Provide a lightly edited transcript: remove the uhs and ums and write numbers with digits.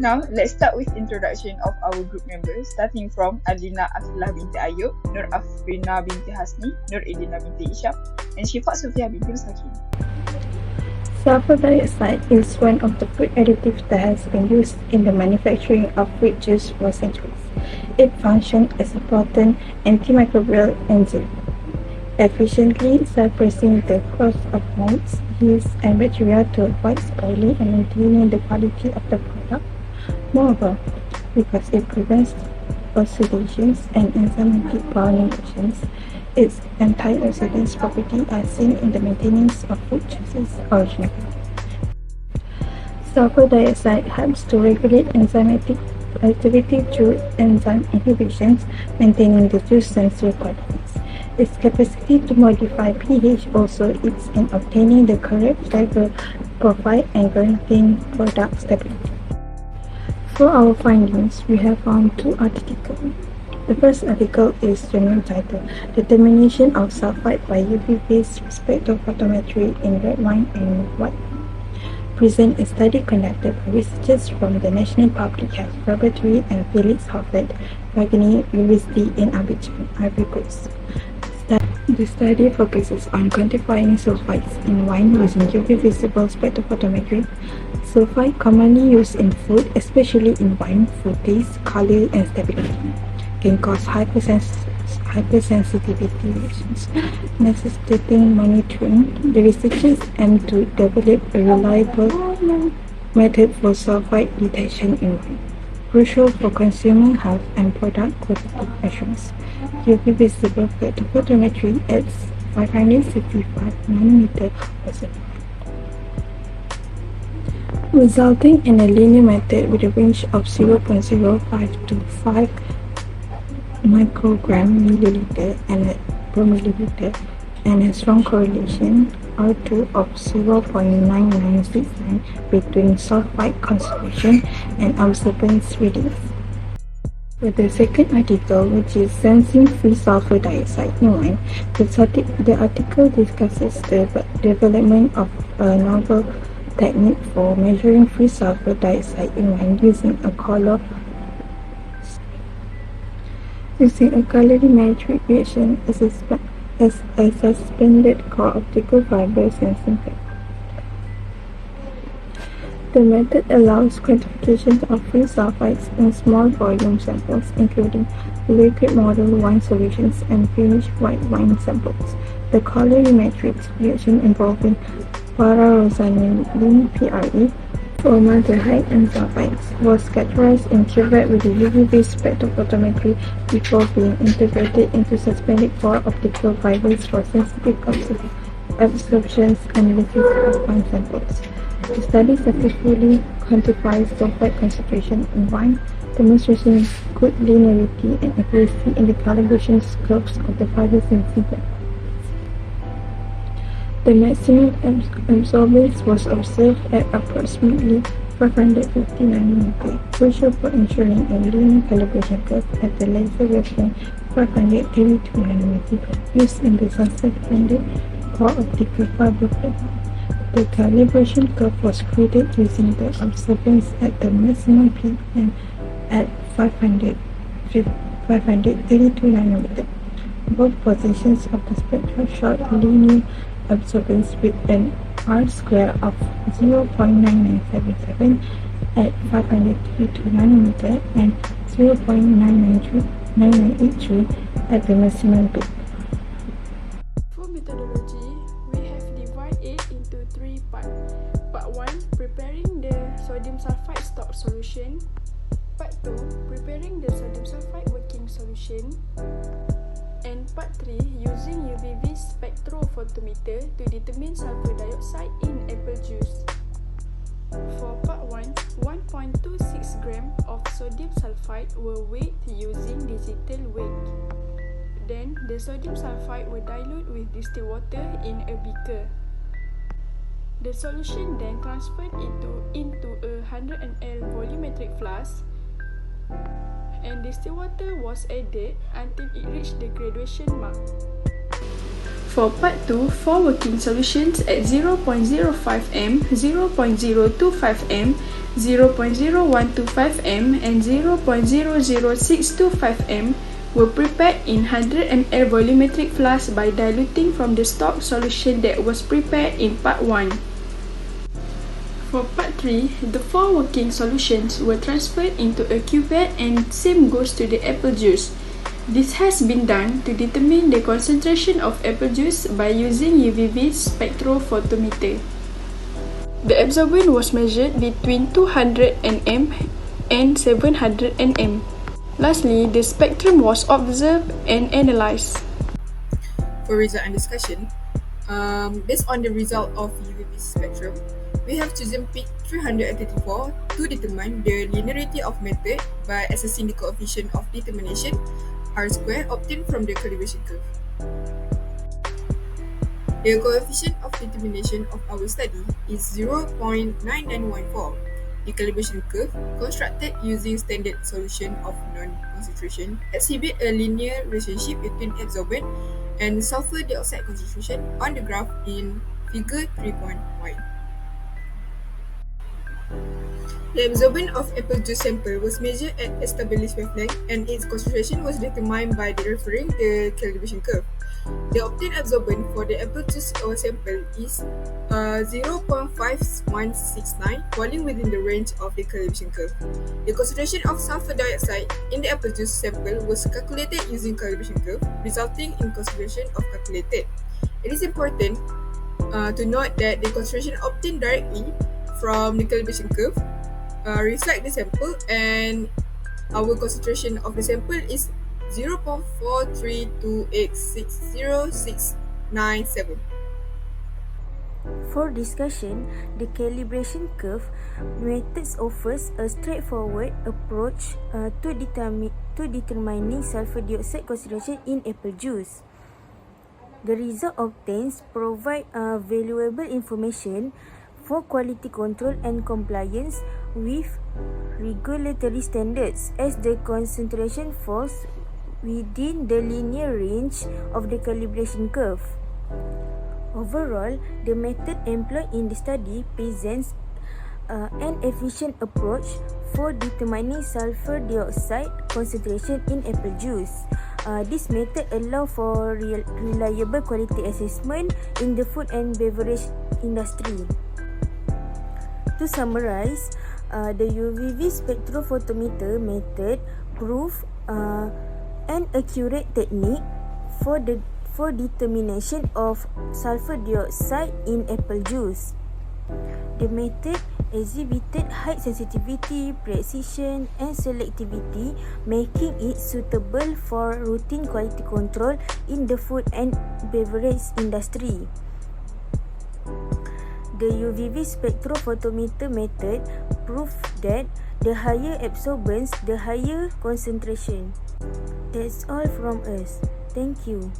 Now, let's start with introduction of our group members, starting from Adlina Afilah binti Ayub, Nur Afrina binti Hasni, Nur Edina binti Isham, and Shifa Sufia binti Mustakim. Sulfur dioxide is one of the food additives that has been used in the manufacturing of fruit juice for centuries. It functions as a potent antimicrobial enzyme, efficiently suppressing the growth of molds, yeast, and bacteria to avoid spoiling and maintaining the quality of the product. Moreover, because it prevents oxidations and enzymatic proliferations, its antioxidant properties are seen in the maintenance of fruit juices originally. Sulfur dioxide helps to regulate enzymatic activity through enzyme inhibitions, maintaining the juice sensory qualities. Its capacity to modify pH also aids in obtaining the correct flavor profile and guaranteeing product stability. For our findings, we have found two articles. The first article is general title, Determination of Sulfite by UV-based spectrophotometry in red wine and white wine. Present a study conducted by researchers from the National Public Health Laboratory and Felix Hofflet, Wageningen University in Abidjan, Ivory Coast. The study focuses on quantifying sulfites in wine using UV-visible spectrophotometry. Sulfite, commonly used in food, especially in wine, for taste, color, and stability, can cause hypersensitivity reactions, necessitating monitoring. The researchers aim to develop a reliable method for sulfite detection in wine, crucial for consumer health and product quality assurance. UV visible spectrophotometry at 565 nanometer was applied, resulting in a linear method with a range of 0.05 to 5 microgram milliliter and per milliliter, and a strong correlation R2 of 0.9969 between sulfite concentration and observance readings. With the second article, which is Sensing Free Sulfur Dioxide in Wine, the article discusses the development of a novel technique for measuring free sulfur dioxide in wine using a colorimetric reaction as a suspended core optical fiber sensing technique. The method allows quantification of free sulfites in small volume samples, including liquid model wine solutions and finished white wine samples. The colorimetric reaction involving para-rosanilin (PRE), formaldehyde, and sulfites was characterized in cuvette with a UV-based spectrophotometry before being integrated into suspended core optical fibers for sensitive absorption analysis of wine samples. The study successfully quantifies sulfite concentration in wine, demonstrating good linearity and accuracy in the calibration curves of the fiber sensing platform. The maximum absorbance was observed at approximately 550 nanometer, crucial for ensuring a linear calibration curve at the laser wavelength 532 nanometer used in the suspended core optical fiber platform. The calibration curve was created using the observance at the maximum peak and at 532 nanometer. Both positions of the spectrum showed linear observance with an R-square of 0.9977 at 532 nanometer and 0.993 at the maximum peak. For methodology, we have divided it into three parts. Part 1, preparing the sodium sulfite stock solution. Part 2, preparing the sodium sulfite working solution. And part 3, using UV spectrophotometer to determine sulfur dioxide in apple juice. For part 1, 1.26 gram of sodium sulfite were weighed using digital weight. Then, the sodium sulfite were diluted with distilled water in a beaker. The solution then transferred into a 100 ml volumetric flask, and distilled water was added until it reached the graduation mark. For part 2, 4 working solutions at 0.05 m, 0.025 m, 0.0125 m, and 0.0065 m were prepared in 100 ml volumetric flask by diluting from the stock solution that was prepared in part 1. For part 3, the 4 working solutions were transferred into a cuvette and same goes to the apple juice. This has been done to determine the concentration of apple juice by using UV spectrophotometer. The absorbance was measured between 200 nm and 700 nm. Lastly, the spectrum was observed and analyzed. For result and discussion, based on the result of UV spectrum, we have chosen peak 334 to determine the linearity of method by assessing the coefficient of determination R² obtained from the calibration curve. The coefficient of determination of our study is 0.9914. The calibration curve, constructed using standard solution of non-concentration, exhibit a linear relationship between absorbent and sulfur dioxide concentration on the graph in figure 3.1. The absorbance of apple juice sample was measured at established wavelength and its concentration was determined by referring the calibration curve. The obtained absorbance for the apple juice sample is 0.5169, falling within the range of the calibration curve. The concentration of sulfur dioxide in the apple juice sample was calculated using calibration curve, resulting in concentration of calculated. It is important to note that the concentration obtained directly from the calibration curve reflect the sample, and our concentration of the sample is 0.432860697. For discussion, the calibration curve methods offers a straightforward approach to determining sulfur dioxide concentration in apple juice. The result obtained provide valuable information for quality control and compliance with regulatory standards, as the concentration falls within the linear range of the calibration curve. Overall, the method employed in the study presents an efficient approach for determining sulfur dioxide concentration in apple juice. This method allows for reliable quality assessment in the food and beverage industry. To summarize, the UV spectrophotometer method proves an accurate technique for determination of sulfur dioxide in apple juice. The method exhibited high sensitivity, precision, and selectivity, making it suitable for routine quality control in the food and beverage industry. The UV spectrophotometer method proves that the higher absorbance, the higher concentration. That's all from us. Thank you.